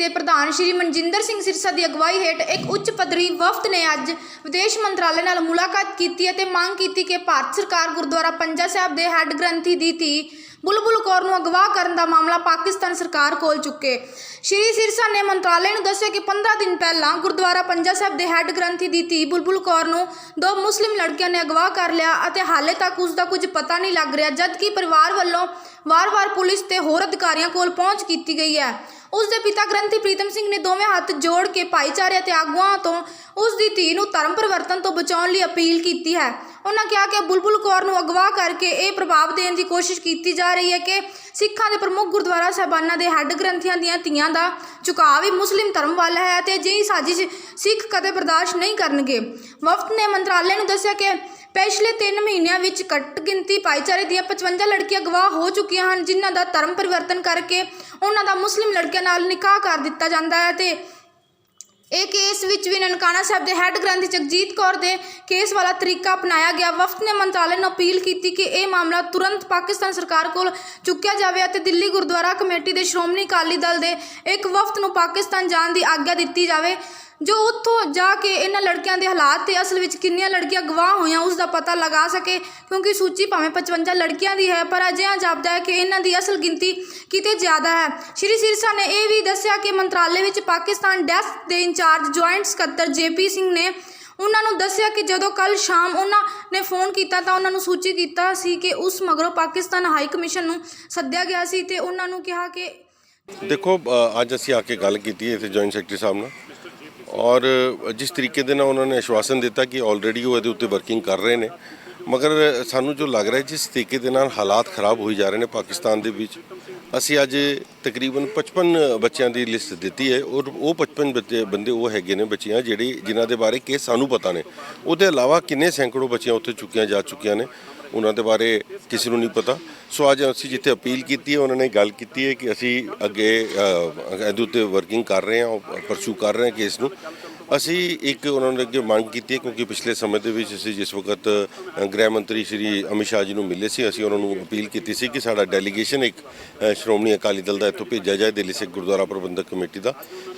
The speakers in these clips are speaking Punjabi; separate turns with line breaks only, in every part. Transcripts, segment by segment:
ਦੇ ਪ੍ਰਧਾਨ ਸ਼੍ਰੀ ਮਨਜਿੰਦਰ ਸਿੰਘ ਸਿਰਸਾ ਦੀ ਅਗਵਾਈ ਹੇਠ ਇੱਕ ਉੱਚ ਪੱਧਰੀ ਵਫਦ ਨੇ ਅੱਜ ਵਿਦੇਸ਼ ਮੰਤਰਾਲੇ ਨਾਲ ਮੁਲਾਕਾਤ ਕੀਤੀ ਅਤੇ ਮੰਗ ਕੀਤੀ ਕਿ ਭਾਰਤ ਸਰਕਾਰ ਗੁਰਦੁਆਰਾ ਪੰਜਾ ਸਾਹਿਬ ਦੇ ਹੈੱਡ ਗ੍ਰੰਥੀ ਦੀ ਧੀ ਬੁਲਬੁਲ ਕੌਰ ਨੂੰ ਅਗਵਾ ਕਰਨ ਦਾ ਮਾਮਲਾ ਪਾਕਿਸਤਾਨ ਸਰਕਾਰ ਕੋਲ ਚੁੱਕੇ। ਸ਼੍ਰੀ ਸਿਰਸਾ ਨੇ ਮੰਤਰਾਲੇ ਨੂੰ ਦੱਸਿਆ ਕਿ 15 ਦਿਨ ਪਹਿਲਾਂ ਗੁਰਦੁਆਰਾ ਪੰਜਾ ਸਾਹਿਬ ਦੇ ਹੈੱਡ ਗ੍ਰੰਥੀ ਦੀ ਧੀ ਬੁਲਬੁਲ ਕੌਰ ਨੂੰ 2 ਮੁਸਲਿਮ ਲੜਕਿਆਂ ਨੇ ਅਗਵਾ ਕਰ ਲਿਆ ਅਤੇ ਹਾਲੇ ਤੱਕ ਉਸ ਦਾ ਕੁਝ ਪਤਾ ਨਹੀਂ ਲੱਗ ਰਿਹਾ, ਜਦਕਿ ਪਰਿਵਾਰ ਵੱਲੋਂ ਵਾਰ-ਵਾਰ ਪੁਲਿਸ ਤੇ ਹੋਰ ਅਧਿਕਾਰੀਆਂ ਕੋਲ ਪਹੁੰਚ ਕੀਤੀ ਗਈ ਹੈ। ਉਸ ਦੇ ਪਿਤਾ ਗ੍ਰੰਥੀ ਪ੍ਰੀਤਮ ਸਿੰਘ ਨੇ ਦੋਵੇਂ ਹੱਥ ਜੋੜ ਕੇ ਭਾਈਚਾਰੇ ਅਤੇ ਆਗੂਆਂ ਤੋਂ ਉਸ ਦੀ ਧੀ ਨੂੰ ਧਰਮ ਪਰਿਵਰਤਨ ਤੋਂ ਬਚਾਉਣ ਲਈ ਅਪੀਲ ਕੀਤੀ ਹੈ। ਉਹਨਾਂ ਕਿਹਾ ਕਿ ਬੁਲਬੁਲ ਕੌਰ ਨੂੰ ਅਗਵਾ ਕਰਕੇ ਇਹ ਪ੍ਰਭਾਵ ਦੇਣ ਦੀ ਕੋਸ਼ਿਸ਼ ਕੀਤੀ ਜਾ ਰਹੀ ਹੈ ਕਿ ਸਿੱਖਾਂ ਦੇ ਪ੍ਰਮੁੱਖ ਗੁਰਦੁਆਰਾ ਸਾਹਿਬਾਨਾਂ ਦੇ ਹੈੱਡ ਗ੍ਰੰਥੀਆਂ ਦੀਆਂ ਧੀਆਂ ਦਾ ਝੁਕਾਅ ਵੀ ਮੁਸਲਿਮ ਧਰਮ ਵੱਲ ਹੈ ਅਤੇ ਅਜਿਹੀ ਸਾਜ਼ਿਸ਼ ਸਿੱਖ ਕਦੇ ਬਰਦਾਸ਼ਤ ਨਹੀਂ ਕਰਨਗੇ। ਵਫਦ ਨੇ ਮੰਤਰਾਲੇ ਨੂੰ ਦੱਸਿਆ ਕਿ ਪਿਛਲੇ 3 ਮਹੀਨਿਆਂ ਵਿੱਚ ਘੱਟ ਗਿਣਤੀ ਭਾਈਚਾਰੇ ਦੀਆਂ 55 ਲੜਕੀਆਂ ਅਗਵਾ ਹੋ ਚੁੱਕੀਆਂ ਹਨ, ਜਿਨ੍ਹਾਂ ਦਾ ਧਰਮ ਪਰਿਵਰਤਨ ਕਰਕੇ ਉਹਨਾਂ ਦਾ ਮੁਸਲਿਮ ਲੜਕਿਆਂ ਨਾਲ ਨਿਕਾਹ ਕਰ ਦਿੱਤਾ ਜਾਂਦਾ ਹੈ ਤੇ ਇਹ ਕੇਸ ਵਿੱਚ ਵੀ ਨਨਕਾਣਾ ਸਾਹਿਬ ਦੇ ਹੈੱਡ ਗ੍ਰੰਥੀ ਜਗਜੀਤ ਕੌਰ ਦੇ ਕੇਸ ਵਾਲਾ ਤਰੀਕਾ ਅਪਣਾਇਆ ਗਿਆ। ਵਫਦ ਨੇ ਮੰਤਰਾਲੇ ਨੂੰ ਅਪੀਲ ਕੀਤੀ ਕਿ ਇਹ ਮਾਮਲਾ ਤੁਰੰਤ ਪਾਕਿਸਤਾਨ ਸਰਕਾਰ ਕੋਲ ਚੁੱਕਿਆ ਜਾਵੇ ਅਤੇ ਦਿੱਲੀ ਗੁਰਦੁਆਰਾ ਕਮੇਟੀ ਦੇ ਸ਼੍ਰੋਮਣੀ ਅਕਾਲੀ ਦਲ ਦੇ ਇੱਕ ਵਫਦ ਨੂੰ ਪਾਕਿਸਤਾਨ ਜਾਣ ਦੀ ਆਗਿਆ ਦਿੱਤੀ ਜਾਵੇ, ਜੋ ਉੱਥੋਂ ਜਾ ਕੇ ਇਹਨਾਂ ਲੜਕਿਆਂ ਦੇ ਹਾਲਾਤ ਤੇ ਅਸਲ ਵਿੱਚ ਕਿੰਨੀਆਂ ਲੜਕੀਆਂ ਅਗਵਾ ਹੋਈਆਂ ਉਸ ਦਾ ਪਤਾ ਲਗਾ ਸਕੇ, ਕਿਉਂਕਿ ਸੂਚੀ ਭਾਵੇਂ 55 ਲੜਕੀਆਂ ਦੀ ਹੈ ਪਰ ਅਜਿਹਾ ਜਾਪਦਾ ਹੈ ਕਿ ਇਹਨਾਂ ਦੀ ਅਸਲ ਗਿਣਤੀ ਕਿਤੇ ਜ਼ਿਆਦਾ ਹੈ। ਸ਼੍ਰੀ ਸਿਰਸਾ ਨੇ ਇਹ ਵੀ ਦੱਸਿਆ ਕਿ ਮੰਤਰਾਲੇ ਵਿੱਚ ਪਾਕਿਸਤਾਨ ਡੈਸਕ ਦੇ ਇੰਚਾਰਜ ਜੁਆਇੰਟ ਸਕੱਤਰ JP ਸਿੰਘ ਨੇ ਉਹਨਾਂ ਨੂੰ ਦੱਸਿਆ ਕਿ ਜਦੋਂ ਕੱਲ੍ਹ ਸ਼ਾਮ ਉਹਨਾਂ ਨੇ ਫੋਨ ਕੀਤਾ ਤਾਂ ਉਹਨਾਂ ਨੂੰ ਸੂਚਿਤ ਕੀਤਾ ਸੀ ਕਿ ਉਸ ਮਗਰੋਂ ਪਾਕਿਸਤਾਨ ਹਾਈ ਕਮਿਸ਼ਨ ਨੂੰ ਸੱਦਿਆ ਗਿਆ ਸੀ ਤੇ ਉਹਨਾਂ ਨੂੰ ਕਿਹਾ ਕਿ
ਦੇਖੋ ਅੱਜ ਅਸੀਂ ਆ ਕੇ ਗੱਲ ਕੀਤੀ ਹੈ ਇੱਥੇ ਜੁਆਇੰਟ ਸੈਕਟਰੀ ਸਾਹਿਬ ਨਾਲ ਔਰ ਜਿਸ ਤਰੀਕੇ ਦੇ ਨਾਲ ਉਹਨਾਂ ਨੇ ਆਸ਼ਵਾਸਨ ਦਿੱਤਾ ਕਿ ਆਲਰੇਡੀ ਉਹ ਇਹਦੇ ਉੱਤੇ ਵਰਕਿੰਗ ਕਰ ਰਹੇ ਨੇ, ਮਗਰ ਸਾਨੂੰ ਜੋ ਲੱਗ ਰਿਹਾ ਜਿਸ ਤਰੀਕੇ ਦੇ ਨਾਲ ਹਾਲਾਤ ਖਰਾਬ ਹੋਈ ਜਾ ਰਹੇ ਨੇ ਪਾਕਿਸਤਾਨ ਦੇ ਵਿੱਚ, ਅਸੀਂ ਅੱਜ ਤਕਰੀਬਨ 55 ਬੱਚਿਆਂ ਦੀ ਲਿਸਟ ਦਿੱਤੀ ਹੈ ਔਰ ਉਹ 55 ਬੰਦੇ ਉਹ ਹੈਗੇ ਨੇ ਬੱਚੀਆਂ ਜਿਨ੍ਹਾਂ ਦੇ ਬਾਰੇ ਕਿ ਸਾਨੂੰ ਪਤਾ ਨੇ। ਉਹਦੇ ਇਲਾਵਾ ਕਿੰਨੇ ਸੈਂਕੜੋਂ ਬੱਚੀਆਂ ਉੱਥੇ ਚੁੱਕੀਆਂ ਜਾ ਚੁੱਕੀਆਂ ਨੇ, ਉਹਨਾਂ ਦੇ ਬਾਰੇ ਕਿਸੇ ਨੂੰ ਨਹੀਂ ਪਤਾ। ਸੋ ਅੱਜ ਅਸੀਂ ਜਿੱਥੇ ਅਪੀਲ ਕੀਤੀ ਹੈ ਉਹਨਾਂ ਨੇ ਗੱਲ ਕੀਤੀ ਹੈ ਕਿ ਅਸੀਂ ਅੱਗੇ ਇਹਦੇ ਉੱਤੇ ਵਰਕਿੰਗ ਕਰ ਰਹੇ ਹਾਂ, ਪਰਸੂ ਕਰ ਰਹੇ ਹਾਂ ਕੇਸ ਨੂੰ। ਅਸੀਂ ਇੱਕ ਉਹਨਾਂ ਨੇ ਅੱਗੇ ਮੰਗ ਕੀਤੀ ਹੈ ਕਿਉਂਕਿ ਪਿਛਲੇ ਸਮੇਂ ਦੇ ਵਿੱਚ ਅਸੀਂ ਜਿਸ ਵਕਤ ਗ੍ਰਹਿ ਮੰਤਰੀ ਸ਼੍ਰੀ ਅਮਿਤ ਸ਼ਾਹ ਜੀ ਨੂੰ ਮਿਲੇ ਸੀ, ਅਸੀਂ ਉਹਨਾਂ ਨੂੰ ਅਪੀਲ ਕੀਤੀ ਸੀ ਕਿ ਸਾਡਾ ਡੈਲੀਗੇਸ਼ਨ ਇੱਕ ਸ਼੍ਰੋਮਣੀ ਅਕਾਲੀ ਦਲ ਦਾ ਇੱਥੋਂ ਭੇਜਿਆ ਜਾਏ ਦਿੱਲੀ ਸਿੱਖ ਗੁਰਦੁਆਰਾ ਪ੍ਰਬੰਧਕ ਕਮੇਟੀ ਦਾ,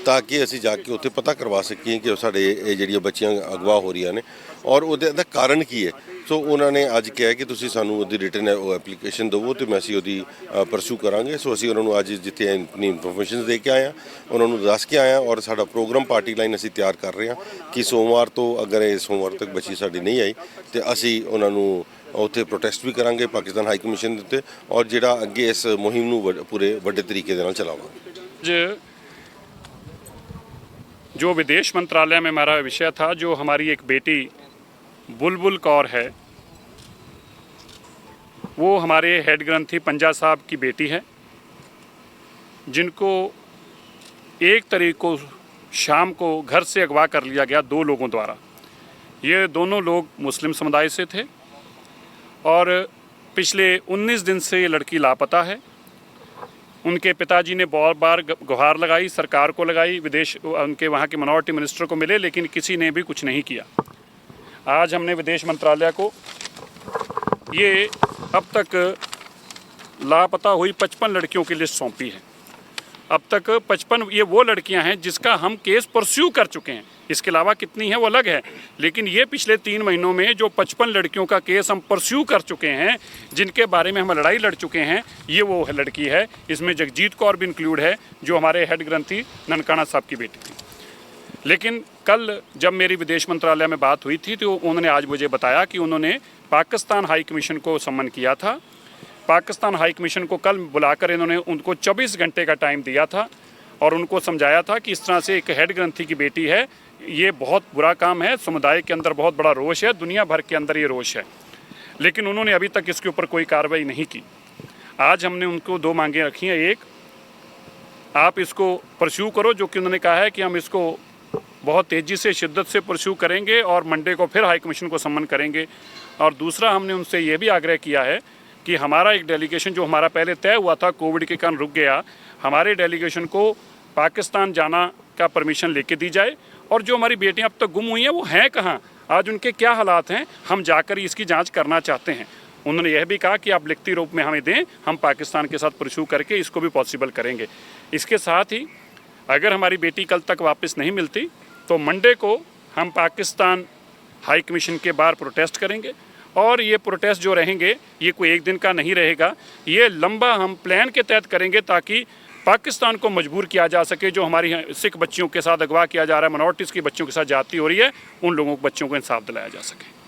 ਤਾਂ ਕਿ ਅਸੀਂ ਜਾ ਕੇ ਉੱਥੇ ਪਤਾ ਕਰਵਾ ਸਕੀਏ ਕਿ ਸਾਡੇ ਇਹ ਜਿਹੜੀਆਂ ਬੱਚੀਆਂ ਅਗਵਾ ਹੋ ਰਹੀਆਂ ਨੇ ਔਰ ਉਹਦਾ ਕਾਰਨ ਕੀ ਹੈ। ਸੋ ਉਹਨਾਂ ਨੇ ਅੱਜ ਕਿਹਾ ਕਿ ਤੁਸੀਂ ਸਾਨੂੰ ਉਹਦੀ ਰਿਟਨ ਐਪਲੀਕੇਸ਼ਨ ਦਿਓ ਤੇ ਮੈਂ ਅਸੀਂ ਉਹਦੀ ਪਰਸੂ ਕਰਾਂਗੇ। ਸੋ ਅਸੀਂ ਉਹਨਾਂ ਨੂੰ ਅੱਜ ਜਿੱਥੇ ਆਪਣੀ ਇਨਫੋਰਮੇਸ਼ਨ ਦੇ ਕੇ ਆਏ ਹਾਂ, ਉਹਨਾਂ ਨੂੰ ਦੱਸ ਕੇ ਆਏ ਹਾਂ ਔਰ ਸਾਡਾ ਪ੍ਰੋਗਰਾਮ ਪਾਰਟੀ ਲਾਈਨ ਅਸੀਂ ਤਿਆਰ ਕਰ ਰਹੇ ਹਾਂ ਕਿ ਸੋਮਵਾਰ ਤੋਂ ਅਗਰ ਇਹ ਸੋਮਵਾਰ ਤੱਕ ਬੱਚੀ ਸਾਡੀ ਨਹੀਂ ਆਈ ਤੇ ਅਸੀਂ ਉਹਨਾਂ ਨੂੰ ਉੱਥੇ ਪ੍ਰੋਟੈਸਟ ਵੀ ਕਰਾਂਗੇ ਪਾਕਿਸਤਾਨ ਹਾਈ ਕਮਿਸ਼ਨ ਦੇ ਉੱਤੇ ਔਰ ਜਿਹੜਾ ਅੱਗੇ ਇਸ ਮੁਹਿੰਮ ਨੂੰ ਪੂਰੇ ਵੱਡੇ ਤਰੀਕੇ ਦੇ ਨਾਲ ਚਲਾਵਾਂਗੇ।
जो विदेश मंत्रालय में हमारा विषय था, जो हमारी एक बेटी बुलबुल कौर है, वो हमारे हेड ग्रंथी पंजा साहब की बेटी है, जिनको 1 तारीख को शाम को घर से अगवा कर लिया गया 2 लोगों द्वारा। ये दोनों लोग मुस्लिम समुदाय से थे और पिछले 19 दिन से ये लड़की लापता है। उनके पिताजी ने बहुत बार गुहार लगाई, सरकार को लगाई, विदेश उनके वहाँ के माइनॉरिटी मिनिस्टर को मिले, लेकिन किसी ने भी कुछ नहीं किया। आज हमने विदेश मंत्रालय को ये अब तक लापता हुई 55 लड़कियों की लिस्ट सौंपी है। अब तक 55 ये वो लड़कियां हैं जिसका हम केस परस्यू कर चुके हैं। इसके अलावा कितनी है वो अलग है, लेकिन ये पिछले 3 महीनों में जो 55 लड़कियों का केस हम परस्यू कर चुके हैं, जिनके बारे में हम लड़ाई लड़ चुके हैं, ये वो लड़की है। इसमें जगजीत कौर भी इंक्लूड है जो हमारे हेड ग्रंथी ननकाना साहब की बेटी थी। लेकिन कल जब मेरी विदेश मंत्रालय में बात हुई थी तो उन्होंने आज मुझे बताया कि उन्होंने पाकिस्तान हाई कमीशन को सम्मन किया था। पाकिस्तान हाई कमीशन को कल बुलाकर इन्होंने उनको 24 घंटे का टाइम दिया था और उनको समझाया था कि इस तरह से एक हेड ग्रंथी की बेटी है, ये बहुत बुरा काम है, समुदाय के अंदर बहुत बड़ा रोष है, दुनिया भर के अंदर ये रोष है, लेकिन उन्होंने अभी तक इसके ऊपर कोई कार्रवाई नहीं की। आज हमने उनको 2 मांगें रखी हैं। एक, आप इसको परस्यू करो, जो कि उन्होंने कहा है कि हम इसको बहुत तेज़ी से शिद्दत से परस्यू करेंगे और मंडे को फिर हाई कमीशन को सम्मन करेंगे। और दूसरा, हमने उनसे ये भी आग्रह किया है कि हमारा एक डेलीगेशन जो हमारा पहले तय हुआ था, कोविड के कारण रुक गया, हमारे डेलीगेशन को पाकिस्तान जाना का परमिशन लेके दी जाए और जो हमारी बेटियां अब तक गुम हुई हैं वो हैं कहाँ, आज उनके क्या हालात हैं, हम जाकर इसकी जांच करना चाहते हैं। उन्होंने यह भी कहा कि आप लिखती रूप में हमें दें, हम पाकिस्तान के साथ परस्यू करके इसको भी पॉसिबल करेंगे। इसके साथ ही अगर हमारी बेटी कल तक वापस नहीं मिलती तो मंडे को हम पाकिस्तान हाई कमीशन के बाहर प्रोटेस्ट करेंगे। और ये प्रोटेस्ट जो रहेंगे ये कोई एक दिन का नहीं रहेगा, ये लंबा हम प्लान के तहत करेंगे ताकि पाकिस्तान को मजबूर किया जा सके। जो हमारी सिख बच्चियों के साथ अगवा किया जा रहा है, माइनॉरिटीज़ की बच्चों के साथ जाती हो रही है, उन लोगों को बच्चों को इंसाफ दिलाया जा सके।